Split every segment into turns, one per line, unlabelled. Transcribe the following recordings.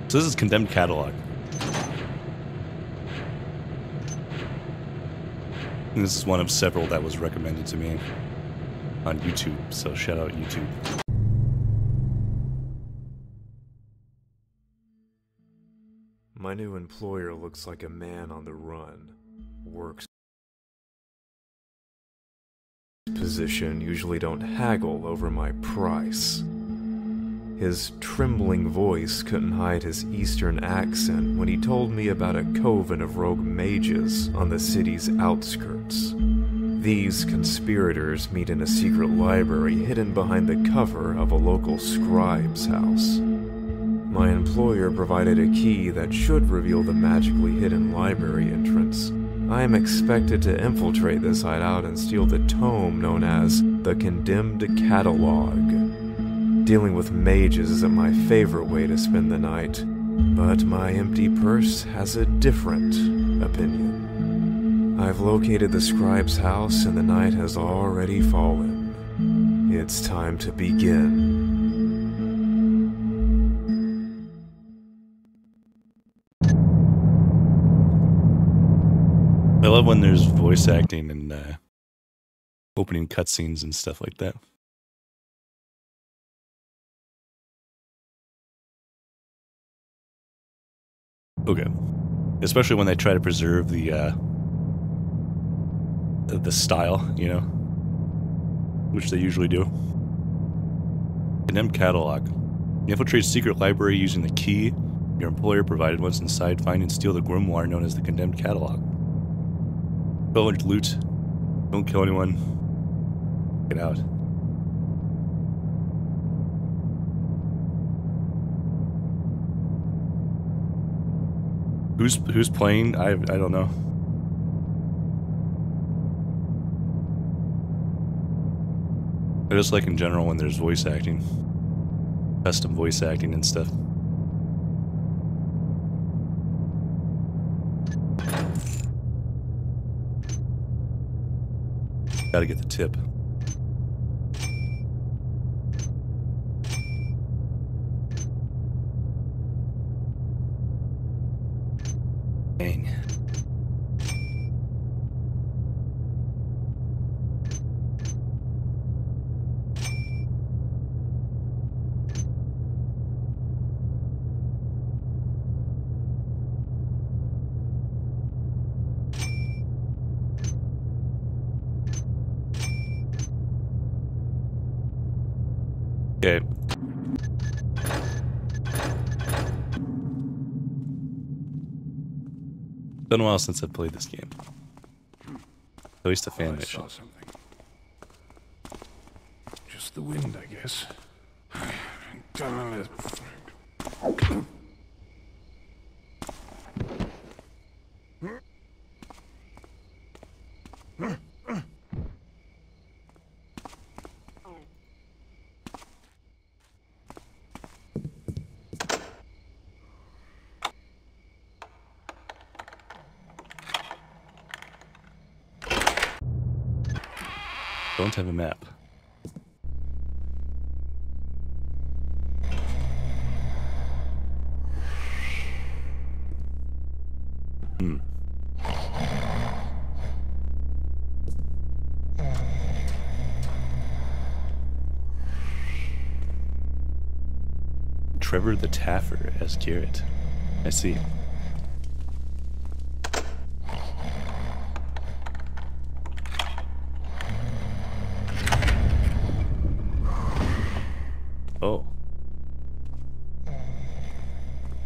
So this is Condemned Catalog. And this is one of several that was recommended to me on YouTube, so shout out YouTube.
My new employer looks like a man on the run. Works position usually don't haggle over my price. His trembling voice couldn't hide his eastern accent when he told me about a coven of rogue mages on the city's outskirts. These conspirators meet in a secret library hidden behind the cover of a local scribe's house. My employer provided a key that should reveal the magically hidden library entrance. I am expected to infiltrate this hideout and steal the tome known as the Condemned Catalogue. Dealing with mages isn't my favorite way to spend the night, but my empty purse has a different opinion. I've located the scribe's house and the night has already fallen. It's time to begin.
I love when there's voice acting and opening cutscenes and stuff like that. Okay, especially when they try to preserve the style, you know, which they usually do. Condemned Catalog. Infiltrate secret library using the key your employer provided. Once inside, find and steal the grimoire known as the Condemned Catalog. Pillage loot. Don't kill anyone. Get out. Who's playing? I don't know. I just like in general when there's voice acting. Custom voice acting and stuff. Gotta get the tip. Dang. Okay. Been a while since I've played this game. At least a fan mission.
Saw something. Just the wind, I guess.
Don't have a map. Trevor the Taffer as Garrett. I see. Oh.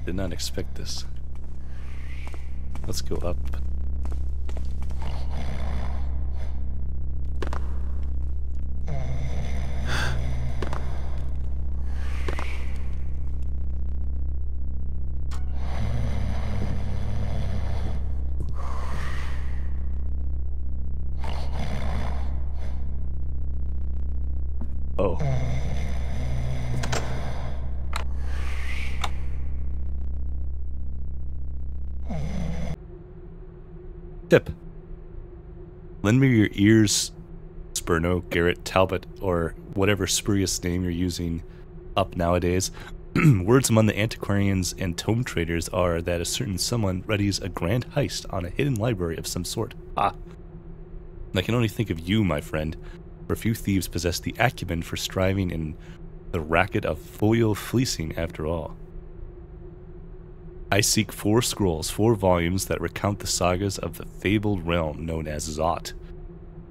Did not expect this. Let's go up. Oh. Tip. Lend me your ears, Spurno, Garrett, Talbot, or whatever spurious name you're using up nowadays. Words among the antiquarians and tome traders are that a certain someone readies a grand heist on a hidden library of some sort. Ah. I can only think of you, my friend, for few thieves possess the acumen for striving in the racket of folio fleecing after all. I seek 4 scrolls, 4 volumes that recount the sagas of the fabled realm known as Zot,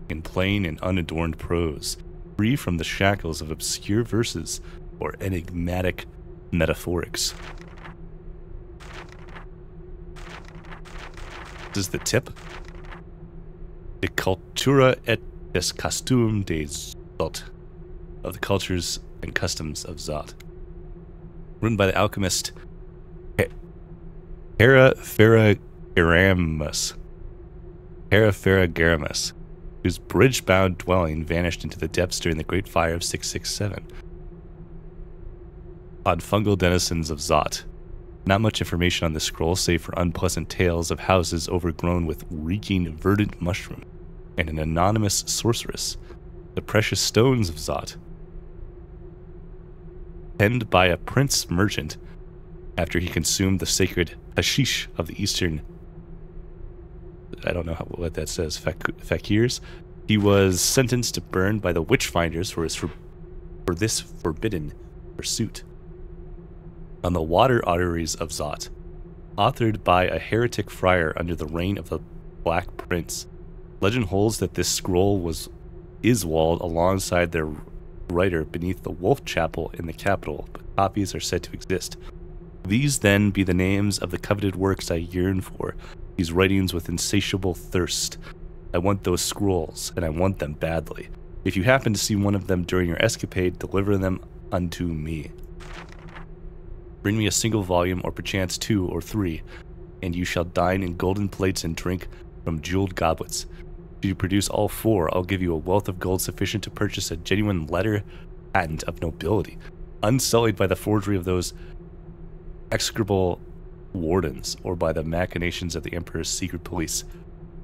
in plain and unadorned prose, free from the shackles of obscure verses or enigmatic metaphorics. This is the tip. De cultura et des costumes de Zot, of the cultures and customs of Zot. Written by the alchemist Hera Ferragaramus, whose bridge-bound dwelling vanished into the depths during the Great Fire of 667. On fungal denizens of Zot. Not much information on the scroll save for unpleasant tales of houses overgrown with reeking verdant mushroom, and an anonymous sorceress. The precious stones of Zot. Penned by a prince merchant after he consumed the sacred hashish of the eastern, I don't know what that says, fakirs. He was sentenced to burn by the witchfinders for this forbidden pursuit. On the water arteries of Zot, authored by a heretic friar under the reign of the Black Prince. Legend holds that this scroll is walled alongside their writer beneath the Wolf Chapel in the capital, but copies are said to exist. These then be the names of the coveted works I yearn for, these writings with insatiable thirst. I want those scrolls, and I want them badly. If you happen to see one of them during your escapade, deliver them unto me. Bring me a single volume, or perchance 2 or 3, and you shall dine in golden plates and drink from jeweled goblets. If you produce all 4, I'll give you a wealth of gold sufficient to purchase a genuine letter patent of nobility, unsullied by the forgery of those execrable wardens, or by the machinations of the Emperor's secret police.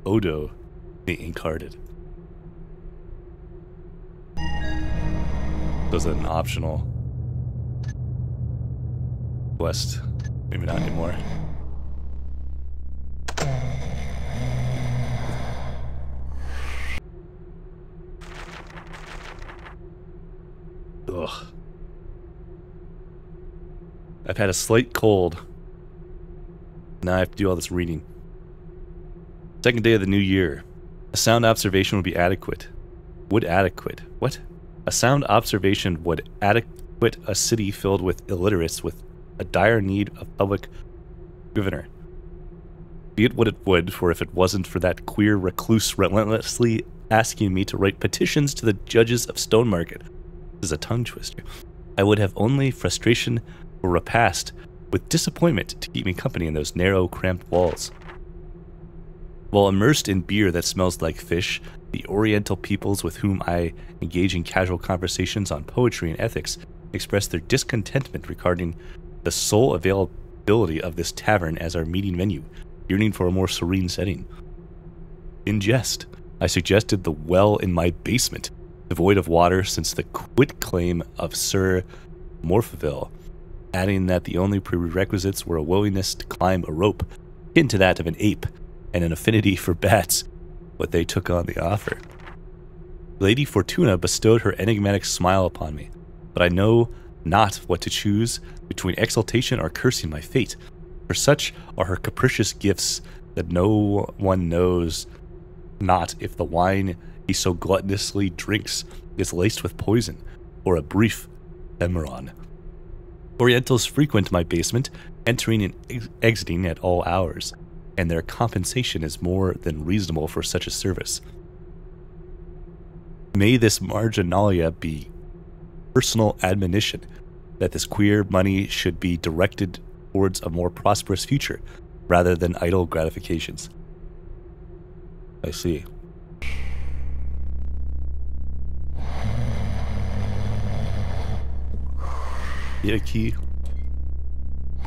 Odo the Inkhearted. So is that an optional quest? Maybe not anymore. Ugh. I've had a slight cold. Now I have to do all this reading. Second day of the new year. A sound observation would be adequate. Would adequate. What? A sound observation would adequate a city filled with illiterates with a dire need of public governor. Be it what it would, for if it wasn't for that queer recluse relentlessly asking me to write petitions to the judges of Stone Market, this is a tongue twister, I would have only frustration or repast with disappointment to keep me company in those narrow, cramped walls. While immersed in beer that smells like fish, the Oriental peoples with whom I engage in casual conversations on poetry and ethics express their discontentment regarding the sole availability of this tavern as our meeting venue, yearning for a more serene setting. In jest, I suggested the well in my basement, devoid of water since the quitclaim of Sir Morpheville, adding that the only prerequisites were a willingness to climb a rope, akin to that of an ape, and an affinity for bats, but they took on the offer. Lady Fortuna bestowed her enigmatic smile upon me, but I know not what to choose between exultation or cursing my fate, for such are her capricious gifts that no one knows not if the wine he so gluttonously drinks is laced with poison, or a brief emeron. Orientals frequent my basement, entering and exiting at all hours, and their compensation is more than reasonable for such a service. May this marginalia be personal admonition that this queer money should be directed towards a more prosperous future, rather than idle gratifications. I see. You had a key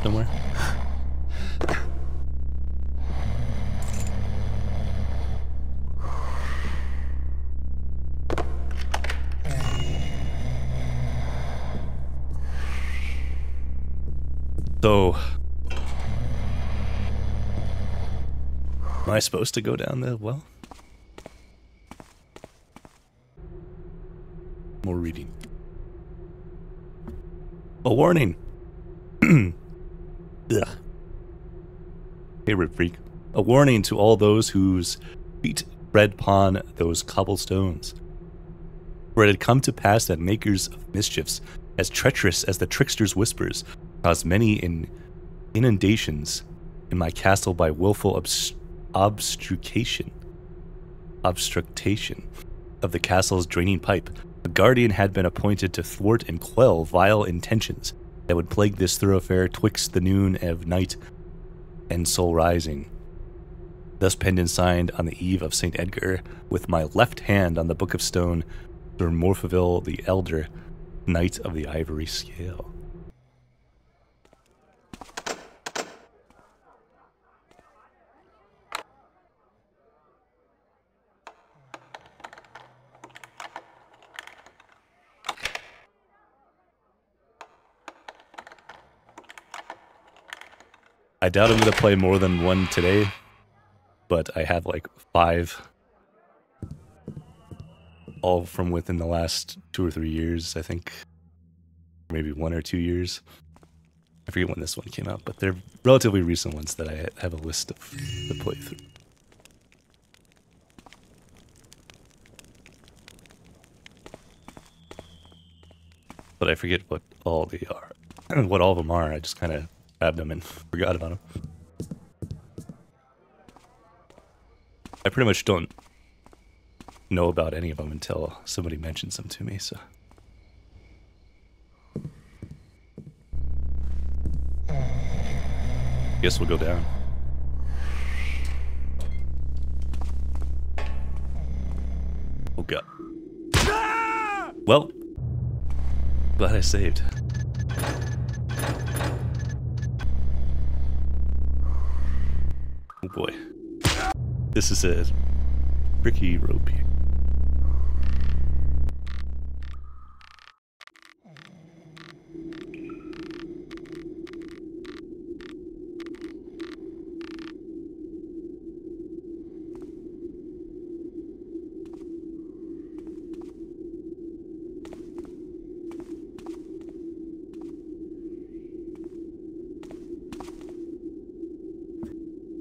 somewhere? So, am I supposed to go down the well? More reading. A warning. Ugh. Hey, Rip Freak. A warning to all those whose feet tread upon those cobblestones. For it had come to pass that makers of mischiefs, as treacherous as the trickster's whispers, caused many inundations in my castle by willful obstruction of the castle's draining pipe. A guardian had been appointed to thwart and quell vile intentions that would plague this thoroughfare twixt the noon of night and soul rising. Thus penned and signed on the eve of St. Edgar, with my left hand on the Book of Stone, Sir Morpheville the Elder, Knight of the Ivory Scale. I doubt I'm going to play more than one today, but I have like 5, all from within the last 2 or 3 years, I think. Maybe 1 or 2 years. I forget when this one came out, but they're relatively recent ones that I have a list of to play through. But I forget what all they are, what all of them are. I just kind of grabbed them and forgot about them. I pretty much don't know about any of them until somebody mentions them to me, so. Guess we'll go down. Oh god. Well, glad I saved. Oh boy. This is a tricky rope here.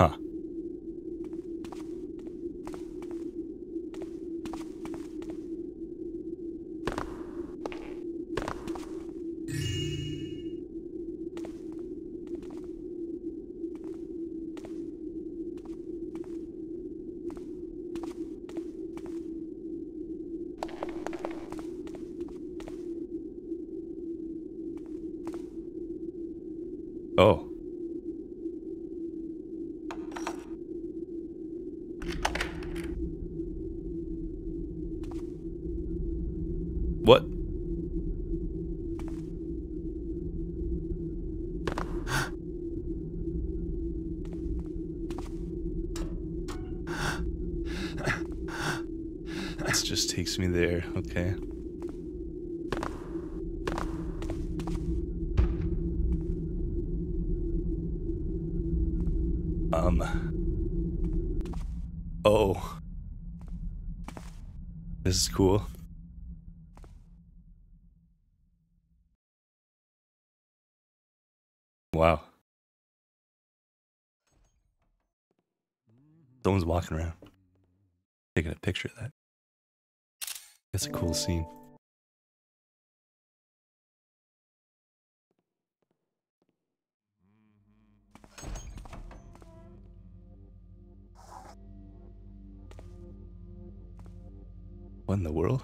Huh. Oh. What? This just takes me there, okay. Oh. This is cool. Wow. Someone's walking around, taking a picture of that. That's a cool scene. What in the world?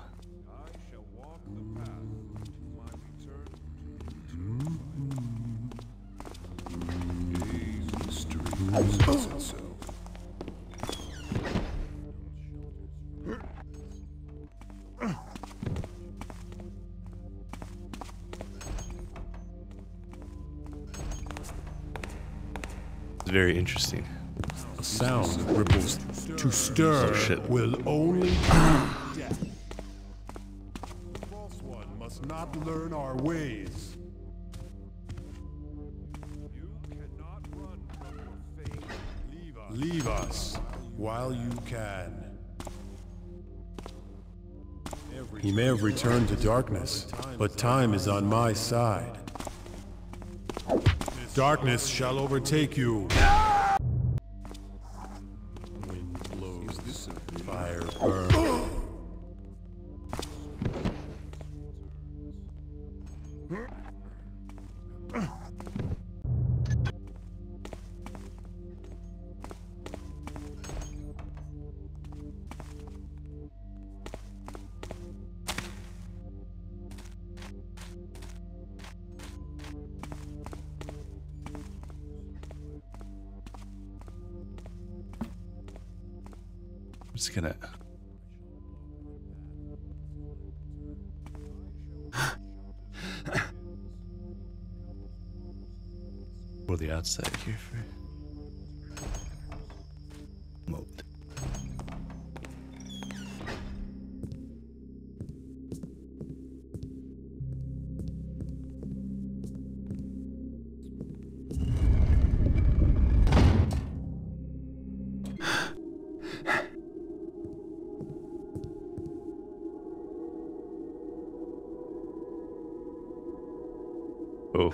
I shall walk the path to my return. Day's mystery presents itself.
It's very interesting.
A sound that ripples to stir
Oh, shit.
will only bring death. The false one must not learn our ways.
Leave us while you can. He may have returned to darkness, but time is on my side. Darkness shall overtake you. Wind blows, fire burns.
I'm just gonna. Or the outside here for mode. Oh.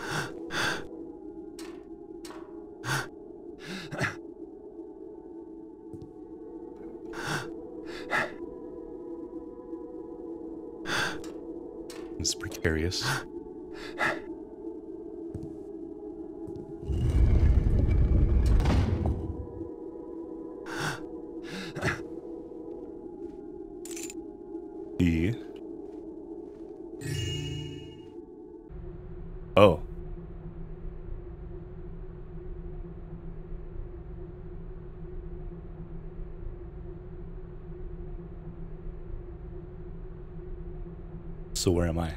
It's precarious. E. Oh. So where am I?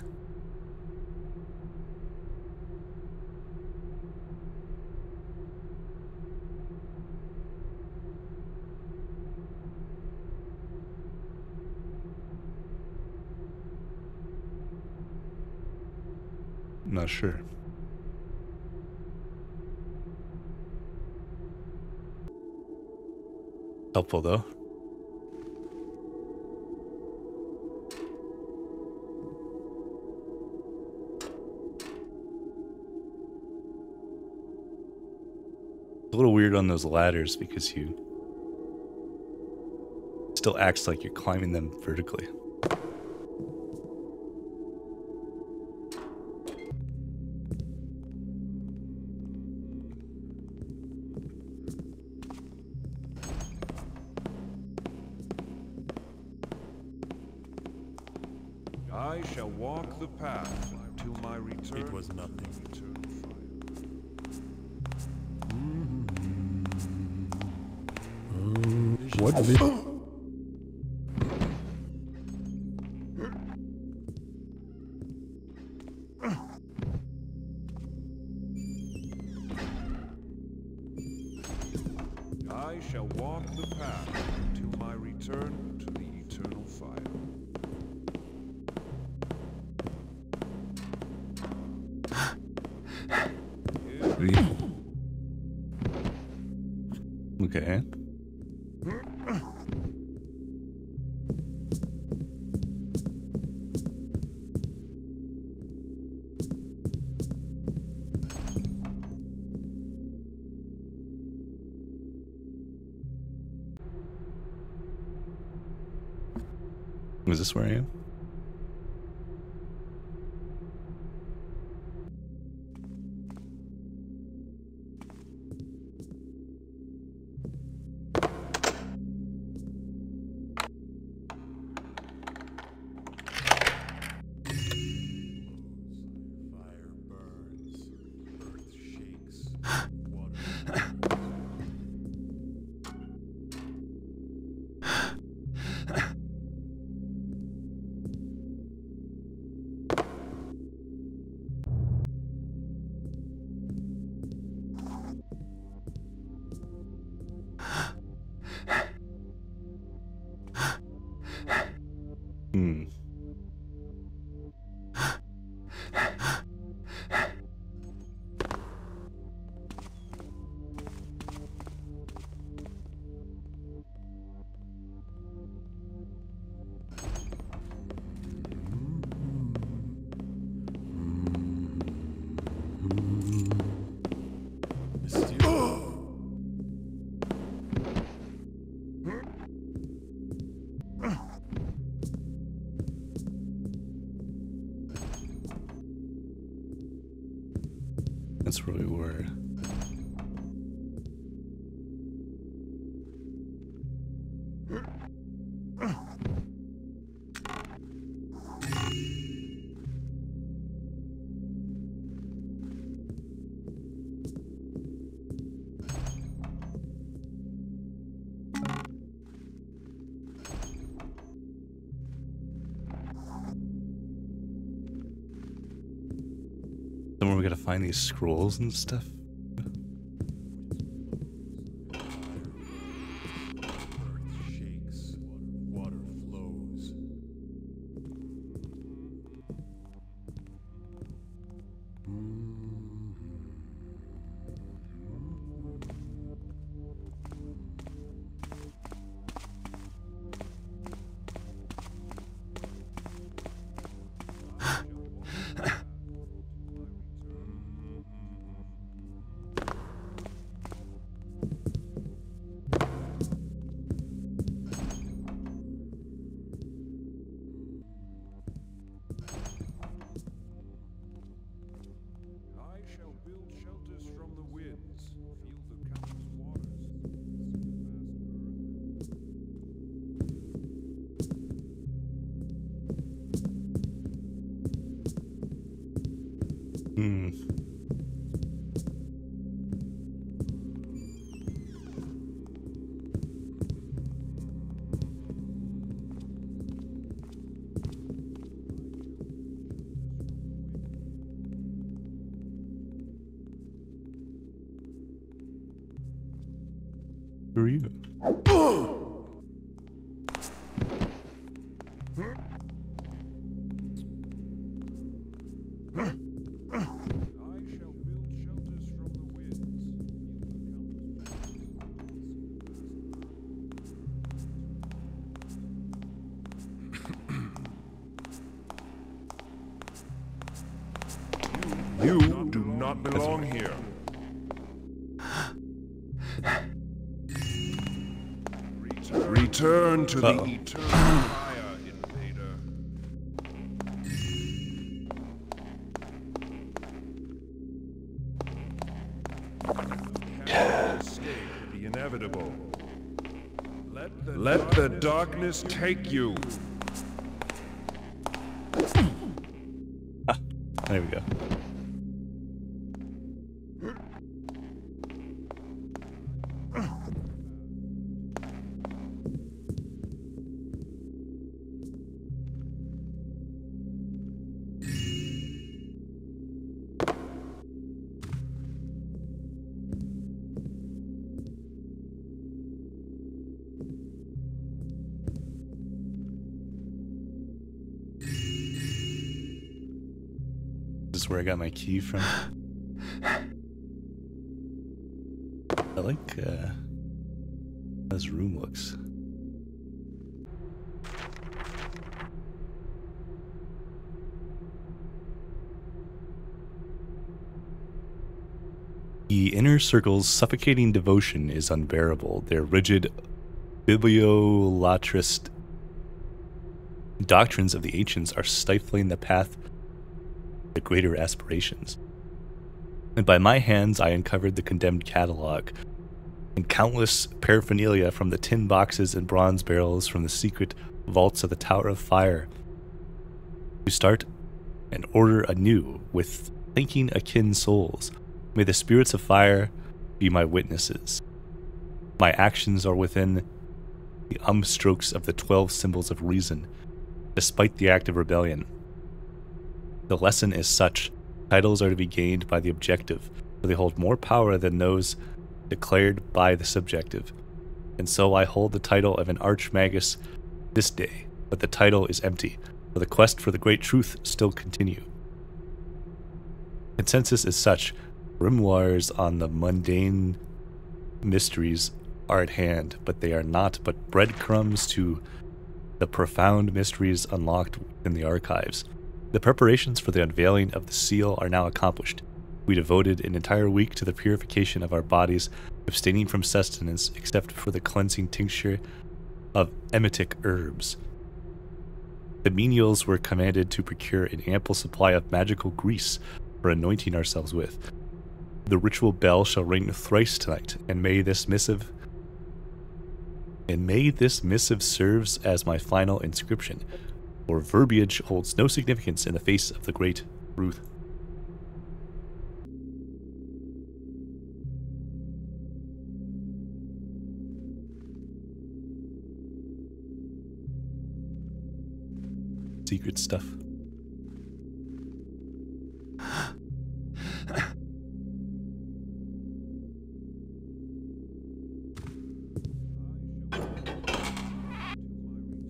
Not sure. Helpful though. A little weird on those ladders because you still acts like you're climbing them vertically.
I shall walk the path till my return.
It was nothing. What the?
I shall walk the path till my return to the eternal fire.
Okay. Is this where I am?
Fire burns, earth shakes, water.
find these scrolls and stuff.
Earth shakes, water flows.
I shall build shelters from the winds, feel the countless waters.
Hmm. Who are you?
I shall build shelters from the winds, feel the countless
You do not belong here. Return to the
eternal fire, invader. Cannot escape the inevitable. Let the darkness take you.
There we go. This is where I got my key from. I like how this room looks. The inner circle's suffocating devotion is unbearable. Their rigid, bibliolatrist doctrines of the ancients are stifling the path to greater aspirations. And by my hands I uncovered the condemned Catalogue, and countless paraphernalia from the tin boxes and bronze barrels from the secret vaults of the Tower of Fire, to start and order anew with thinking akin souls. May the spirits of fire be my witnesses. My actions are within the strokes of the 12 symbols of reason, despite the act of rebellion. The lesson is such: titles are to be gained by the objective, for they hold more power than those declared by the subjective. And so I hold the title of an archmagus this day, but the title is empty, for the quest for the great truth still continue. Consensus is such: grimoires on the mundane mysteries are at hand, but they are not but breadcrumbs to the profound mysteries unlocked in the archives. The preparations for the unveiling of the seal are now accomplished. We devoted an entire week to the purification of our bodies, abstaining from sustenance except for the cleansing tincture of emetic herbs. The menials were commanded to procure an ample supply of magical grease for anointing ourselves with. The ritual bell shall ring thrice tonight, and may this missive serves as my final inscription, for verbiage holds no significance in the face of the great truth. Secret stuff.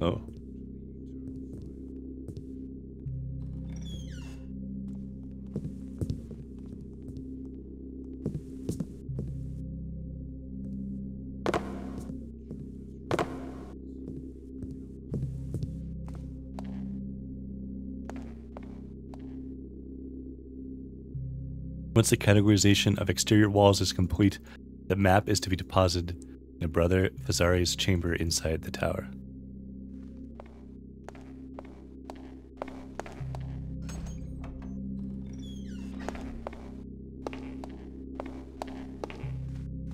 Oh. Once the categorization of exterior walls is complete, the map is to be deposited in Brother Fazare's chamber inside the tower.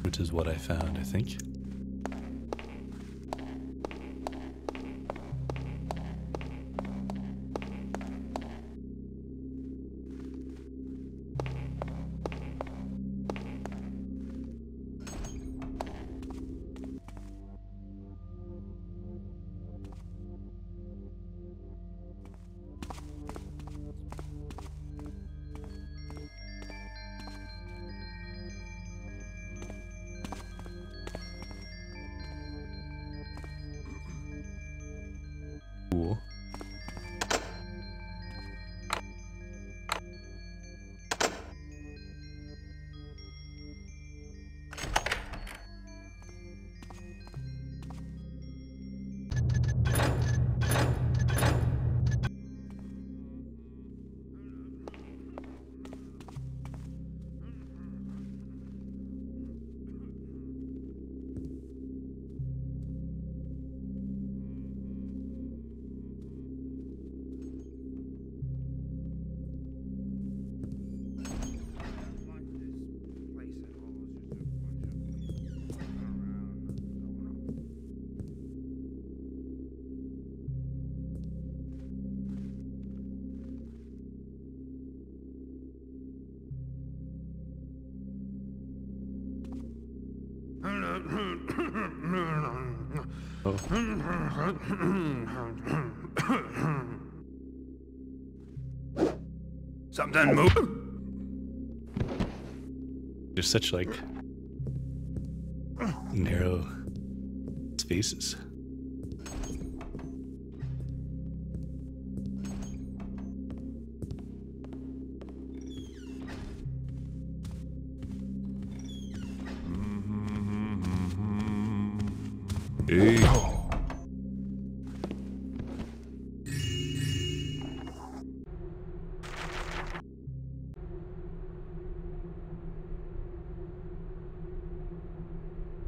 Which is what I found, I think. Cool. Oh.
Something move.
There's such like narrow spaces. Hey.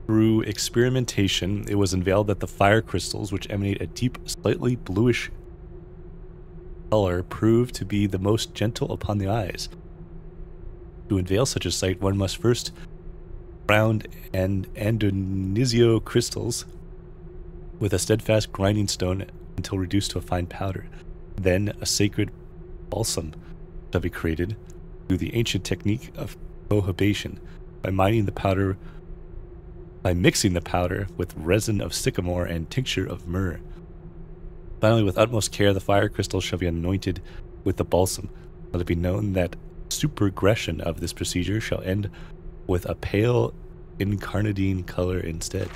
Through experimentation, it was unveiled that the fire crystals, which emanate a deep, slightly bluish color, proved to be the most gentle upon the eyes. To unveil such a sight, one must first ground and Andonisio crystals with a steadfast grinding stone until reduced to a fine powder. Then a sacred balsam shall be created through the ancient technique of cohobation by mixing the powder with resin of sycamore and tincture of myrrh. Finally, with utmost care, the fire crystals shall be anointed with the balsam. Let it be known that supergression of this procedure shall end with a pale incarnadine color instead.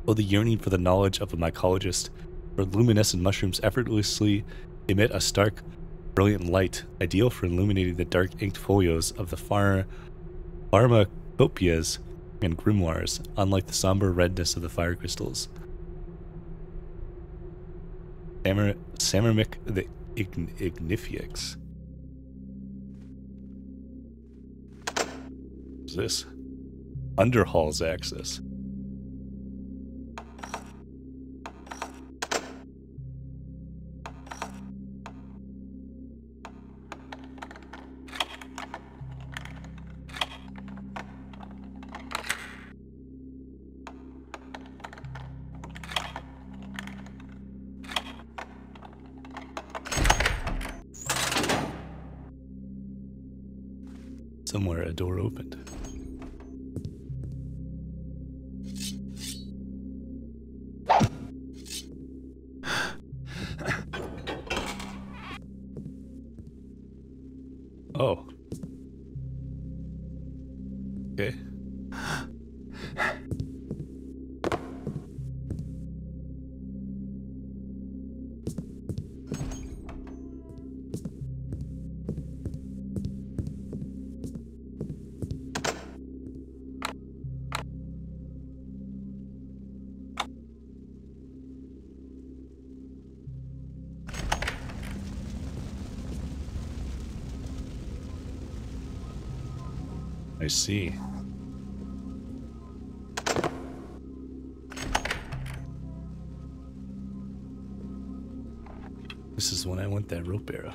Oh, the yearning for the knowledge of a mycologist, where luminescent mushrooms effortlessly emit a stark, brilliant light, ideal for illuminating the dark inked folios of the pharmacopoeias and grimoires, unlike the somber redness of the fire crystals. Samarmic the Ignifex. What's this? Underhall's access. Somewhere a door opened. Oh. Okay. I see. This is when I want that rope arrow.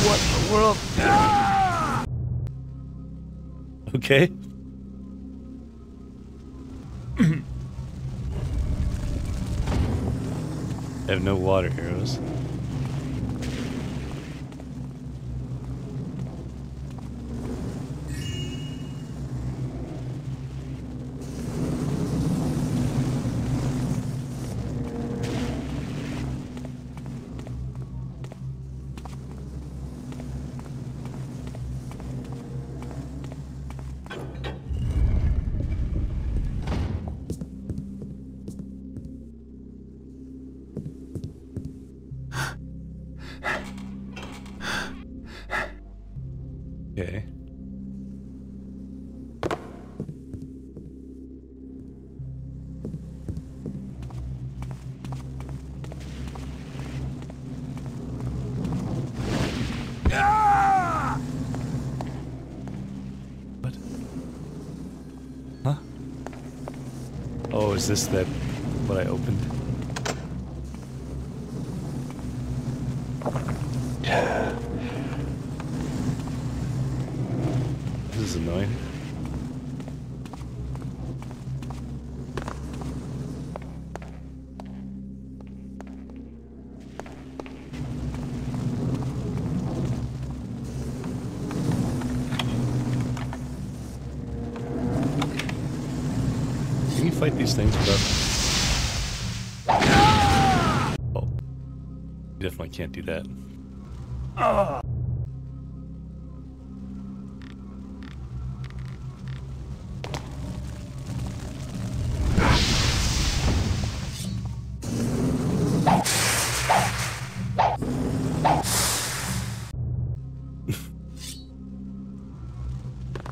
What in the world? Ah! Okay. I have no water arrows. Okay. What? Huh? Oh, is this that what I opened? This is annoying. Can you fight these things without... Oh. You definitely can't do that.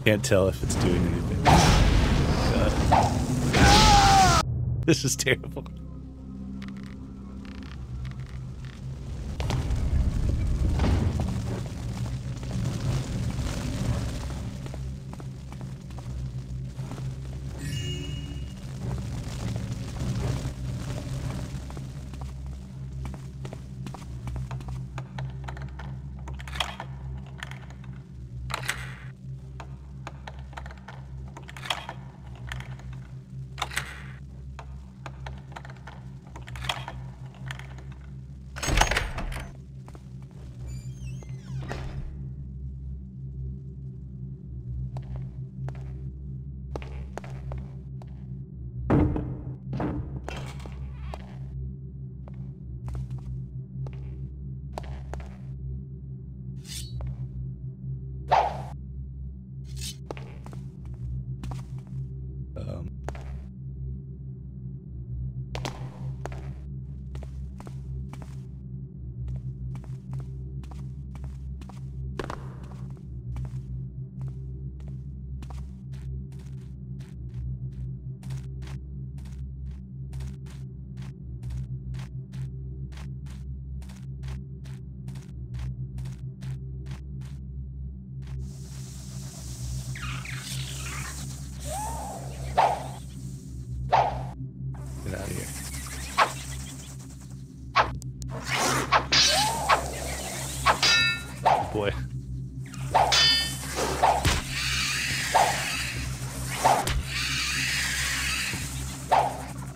Can't tell if it's doing anything. God. This is terrible. Get out of here. Oh boy.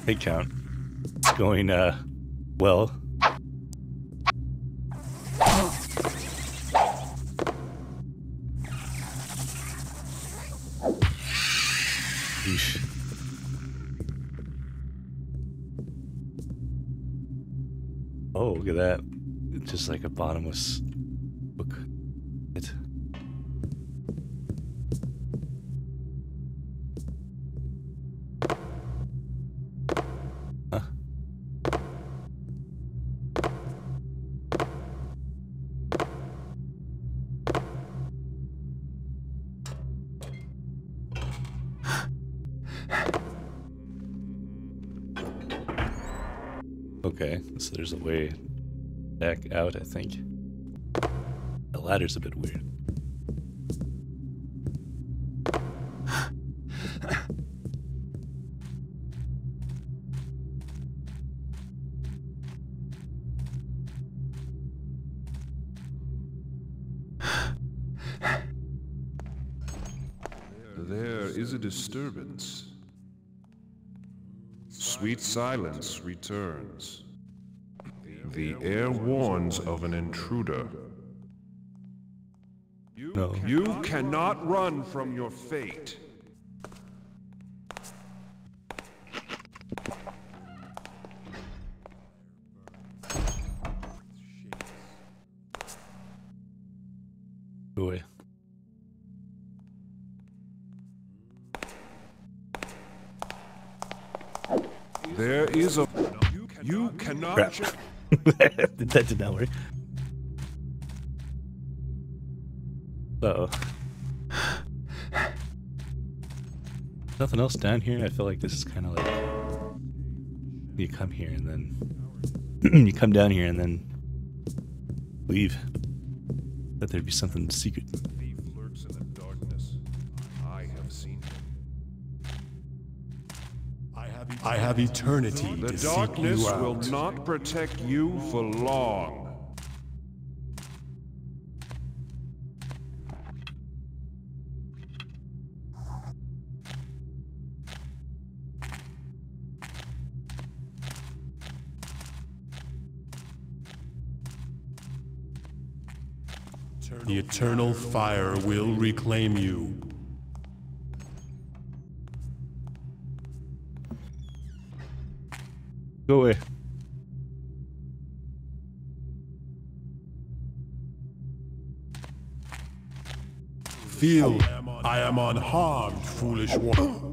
Hey, count. It's going, well. Yeesh. Oh, look at that. It's just like a bottomless book. It. Huh. Okay, so there's a way back out, I think. The ladder's a bit weird.
There is a disturbance. Sweet silence returns. The air warns of an intruder.
No.
You cannot run from your fate.
Go away.
There is a... You cannot...
Crap. That did not work. Uh-oh. Nothing else down here? I feel like this is kind of like... You come here and then... you come down here and then... leave. That there'd be something secret.
Thief lurks in the darkness. I have seen him.
I have eternity
The
to seek
darkness
you out.
will not protect you for long.
The eternal fire will reclaim you.
Go away.
Feel I am unharmed, foolish one.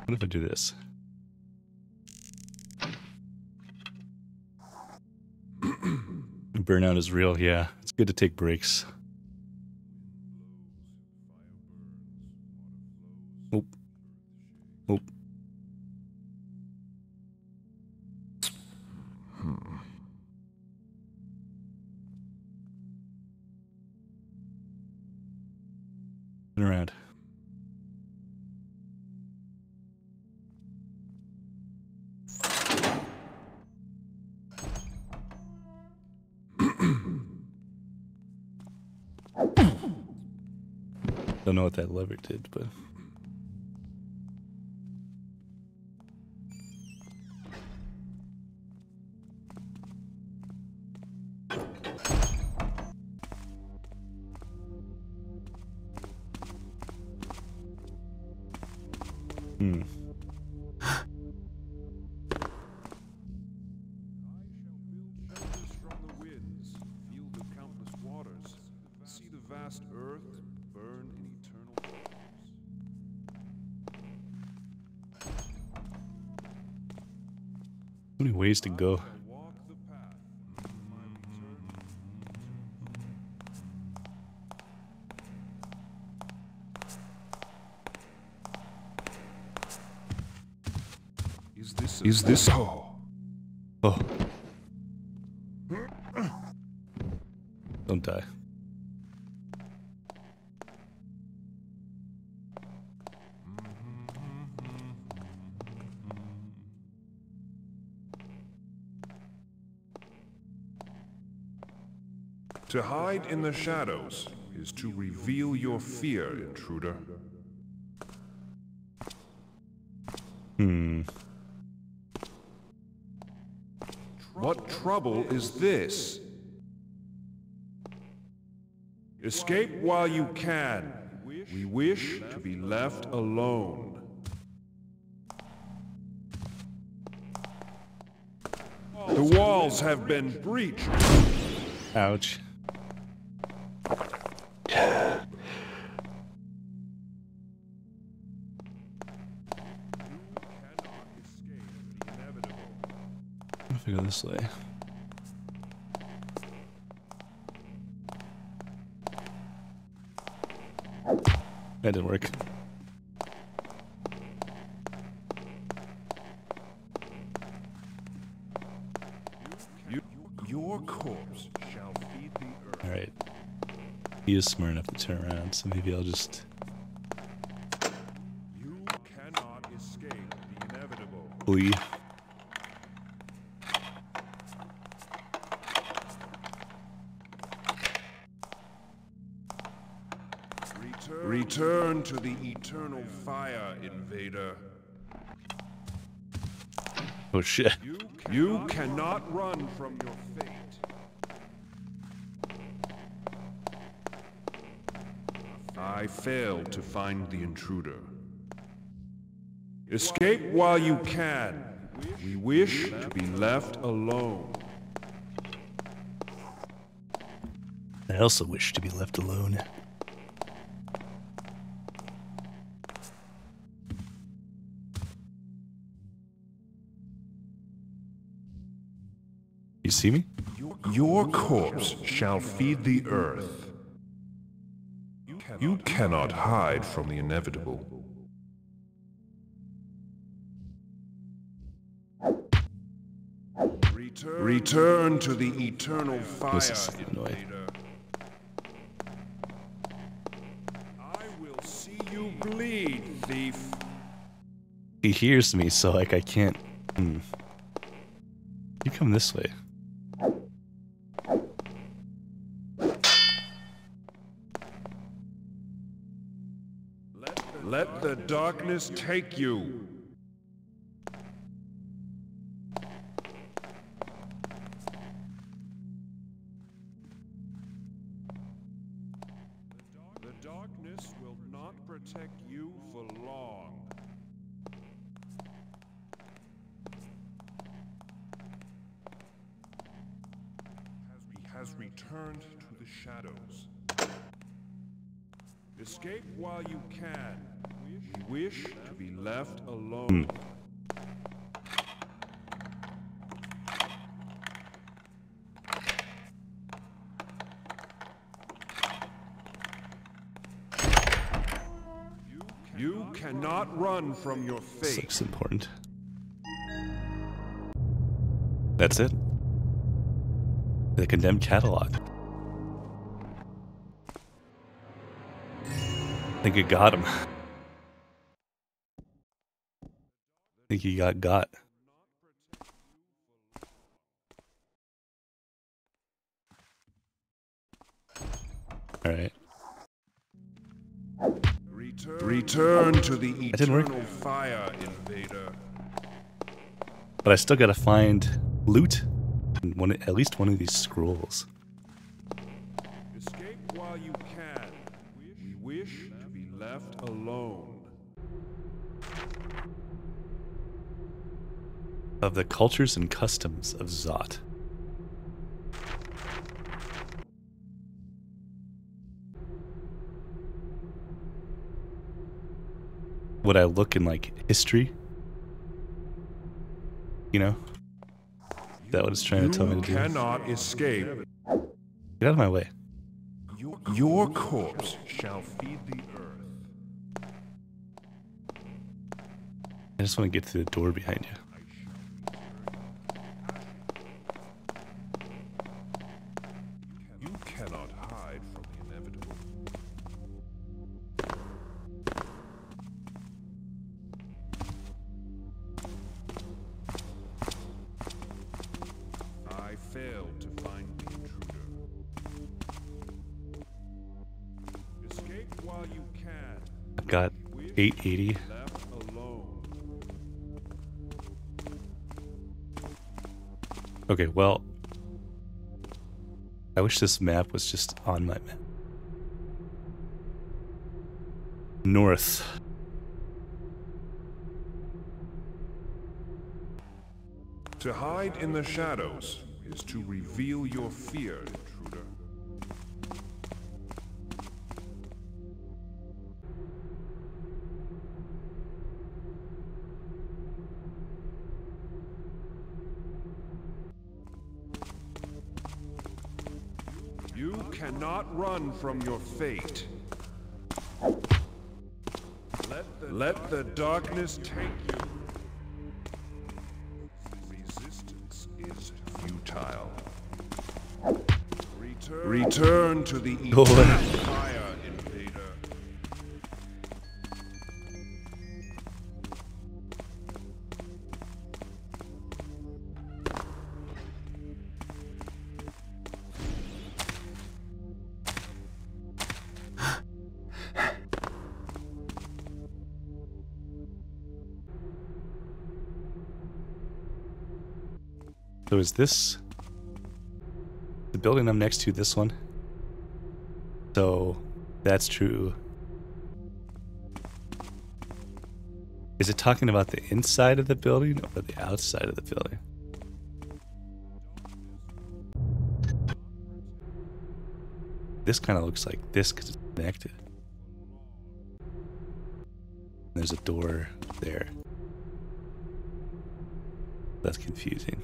What if I do this? Burnout is real, yeah. It's good to take breaks. Oh. Oh. Turn around. Don't know what that lever did, but... Hmm.
Shelters from the winds, feel the countless waters, see the vast earth burn in eternal flames.
So many ways to go.
Walk the path. My return. Is this so?
Oh. Don't die.
To hide in the shadows is to reveal your fear, intruder.
Hmm.
What trouble is this? Escape while you can. We wish to be left alone. The walls have been breached.
Ouch.
You cannot escape the inevitable.
If I go this way. That didn't work.
Your corpse shall feed the earth.
Alright. He is smart enough to turn around, so maybe I'll just...
You cannot escape the inevitable.
flee.
Return to the eternal fire, invader.
Oh shit.
You cannot run from your fate. I failed to find the intruder. Escape while you can. We wish to be left alone.
I also wish to be left alone. You see me?
Your corpse shall feed the earth. You cannot hide from the inevitable. Return to the eternal fire,
This is annoying.
invader. I will see you bleed, thief.
He hears me, so like I can't... You come this way.
Let the darkness take you. The darkness will not protect you for long. He has returned to the shadows. Escape while you can. We wish to be left alone. You cannot run from your
This
fate.
looks important. That's it. The condemned catalog. I think it got him. I think he got. Alright.
Return to the
didn't work.
eternal fire, invader.
But I still gotta find loot and at least one of these scrolls.
Escape while you can. We wish to be left alone.
Of the cultures and customs of Zot. Would I look in like history? You know? Is that what it's trying to tell me to do?
You cannot escape.
Get out of my way.
Your corpse shall feed the earth.
I just want to get through the door behind you.
You cannot hide from the inevitable. I failed to find the intruder. Escape while you can.
I've got 880.
Left alone.
Okay, well, I wish this map was just on my map. North.
To hide in the shadows is to reveal your fear, intruder. cannot run from your fate. Let the darkness take you. Resistance is futile. Return to the eternal fire, invader.
So is this the building I'm next to, this one? So that's true. Is it talking about the inside of the building or the outside of the building? This kind of looks like this because it's connected. There's a door there. That's confusing.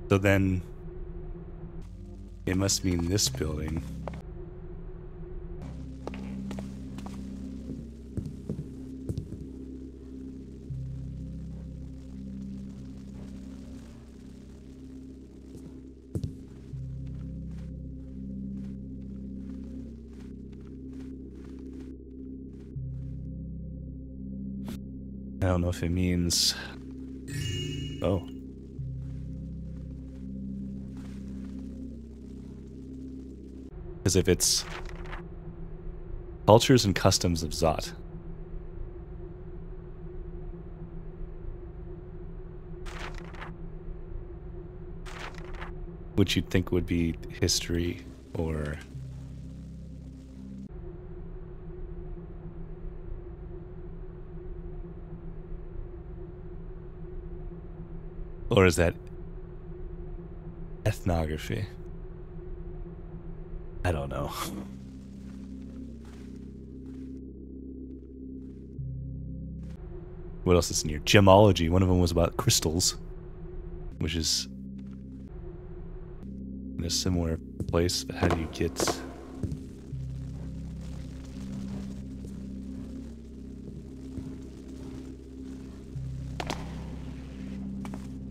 So then it must mean this building. I don't know if it means... Oh. Because if it's cultures and customs of Zot, which you'd think would be history or is that ethnography? I don't know. What else is in here? Gemology. One of them was about crystals, which is in a similar place, but how do you get...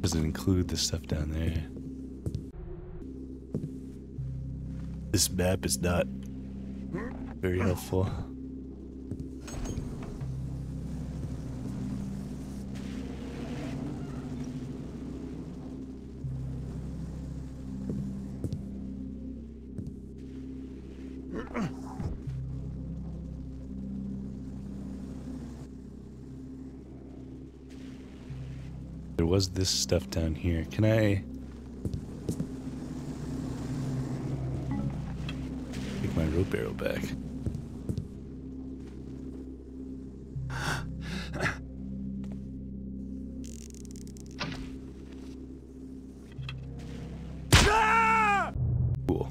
Does it include the stuff down there? This map is not very helpful. There was this stuff down here. Can I... take my rope arrow back? Cool.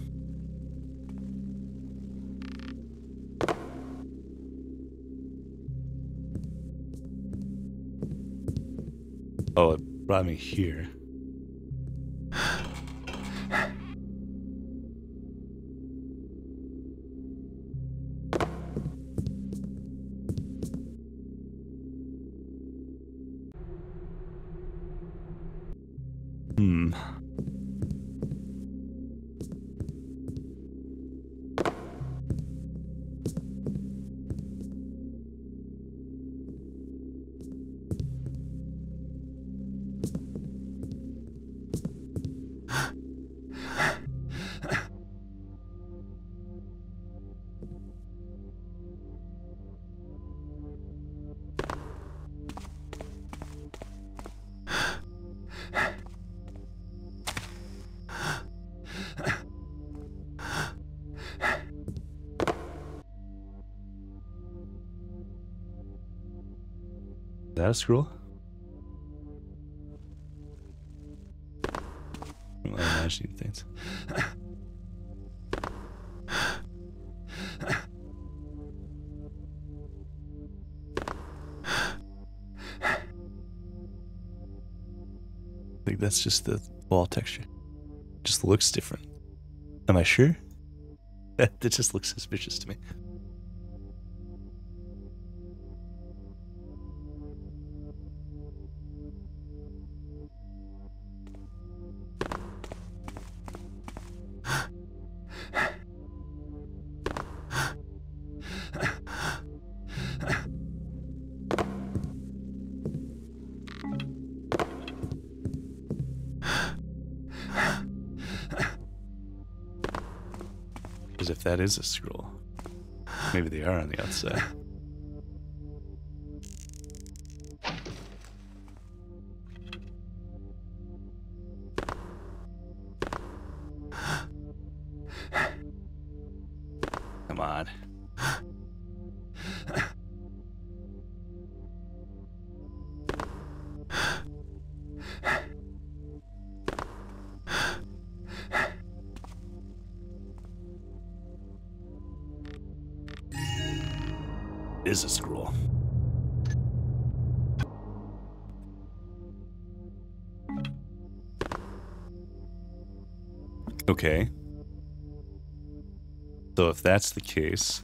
Oh, it brought me here. Is that a scroll? I'm imagining things. I think that's just the wall texture. Just looks different. Am I sure? That just looks suspicious to me. Because if that is a scroll, maybe they are on the outside. Come on. Is a scroll. Okay. So if that's the case,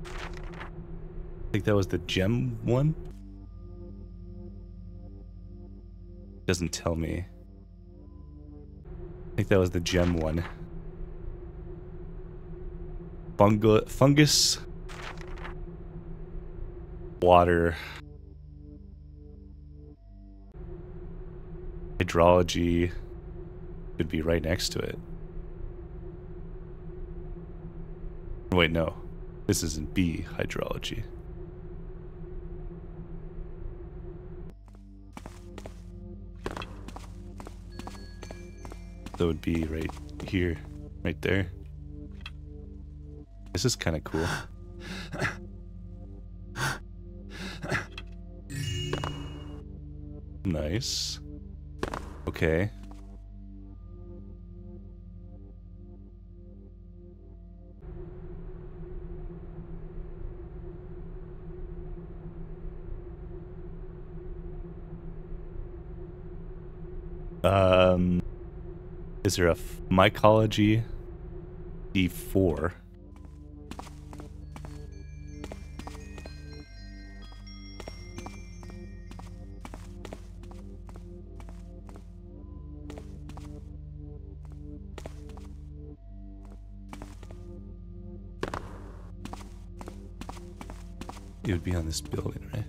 I think that was the gem one? Doesn't tell me. I think that was the gem one. Fungus. Water. Hydrology could be right next to it. Wait, no. This isn't B, hydrology. That would be right here, right there. This is kind of cool. Nice. Okay. Is there a mycology D4? It would be on this building, right?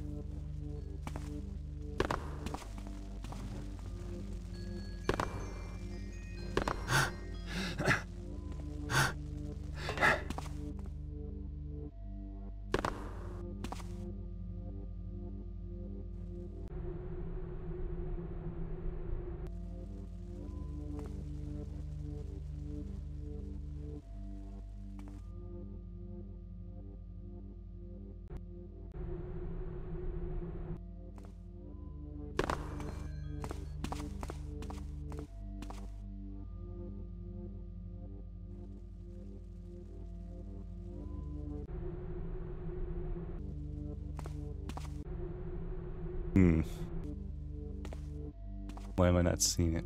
Why am I not seeing it?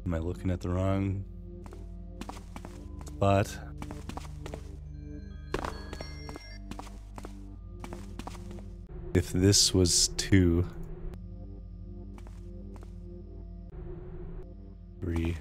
Am I looking at the wrong spot? If this was 2, 3.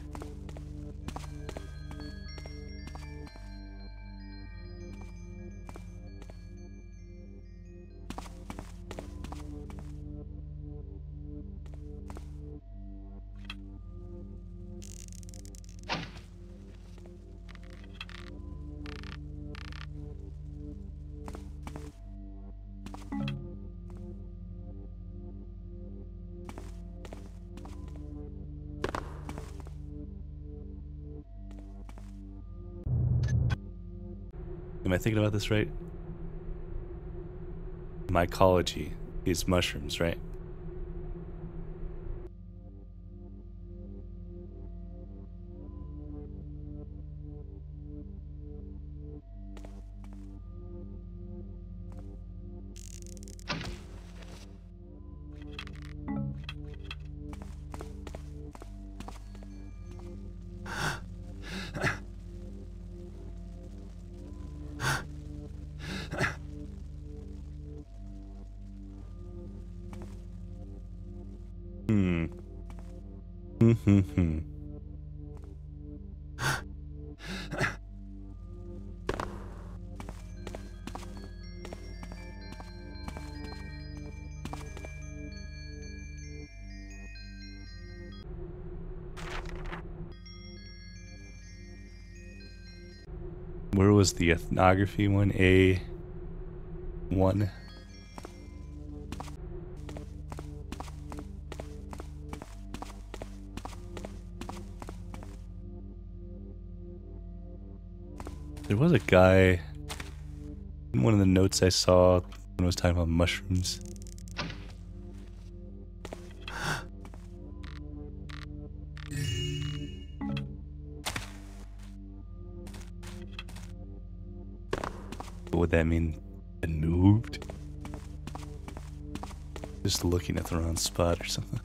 Am I thinking about this right? Mycology These mushrooms, right? Hmm. Where was the ethnography one? A1? There was a guy in one of the notes I saw when I was talking about mushrooms. What would that mean? It moved? Just looking at the wrong spot or something.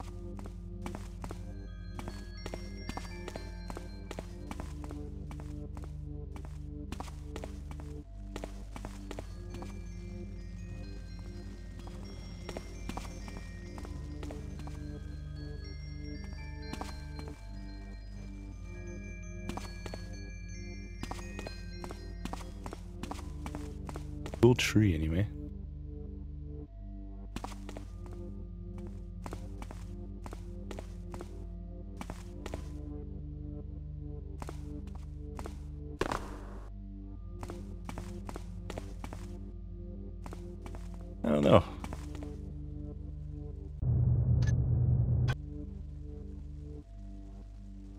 Cool tree, anyway. I don't know. I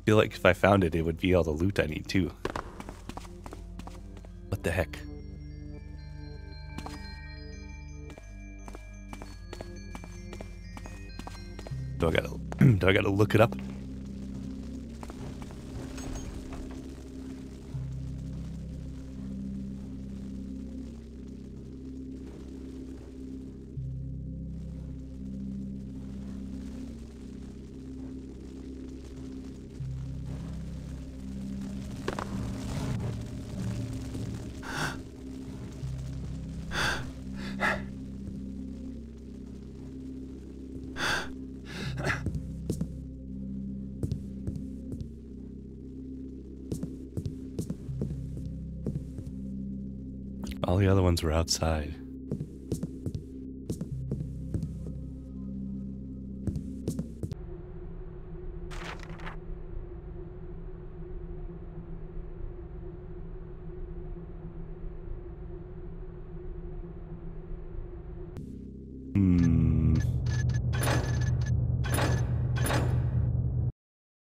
feel like if I found it, it would be all the loot I need too. What the heck? Do I gotta look it up? All the other ones were outside.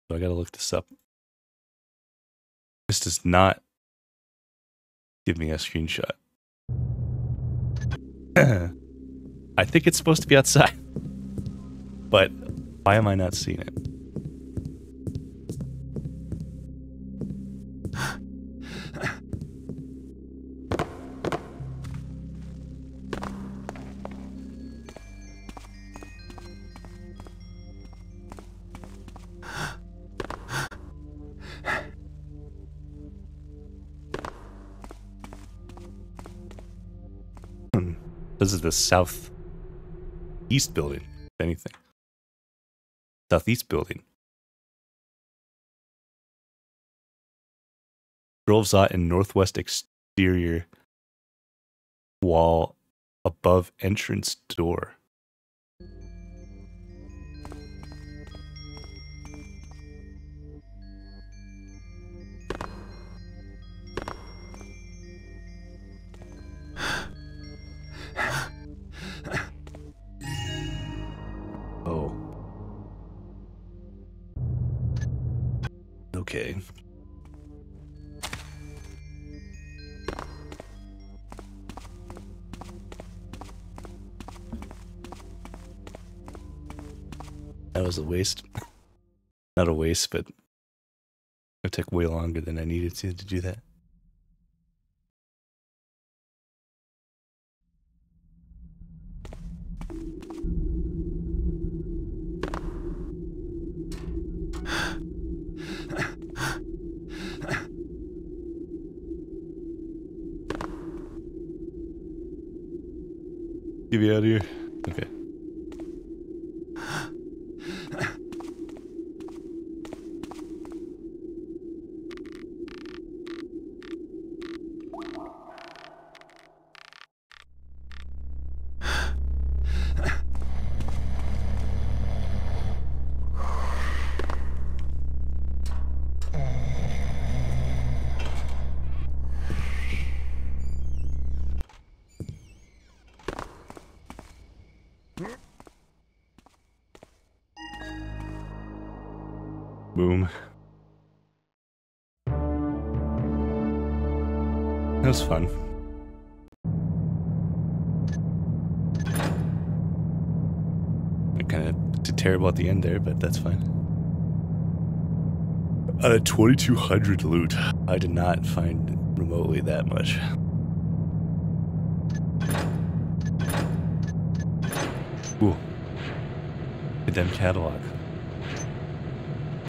So I gotta look this up. This does not give me a screenshot. I think it's supposed to be outside. But why am I not seeing it? This is the southeast building, if anything. Southeast building. Groves in northwest exterior wall above entrance door. Oh. Okay. That was a waste. Not a waste, but it took way longer than I needed to do that. Get me out of here. Okay. Boom. That was fun. I kind of did terrible at the end there, but that's fine. 2200 loot. I did not find remotely that much. Ooh. Goddamn catalog.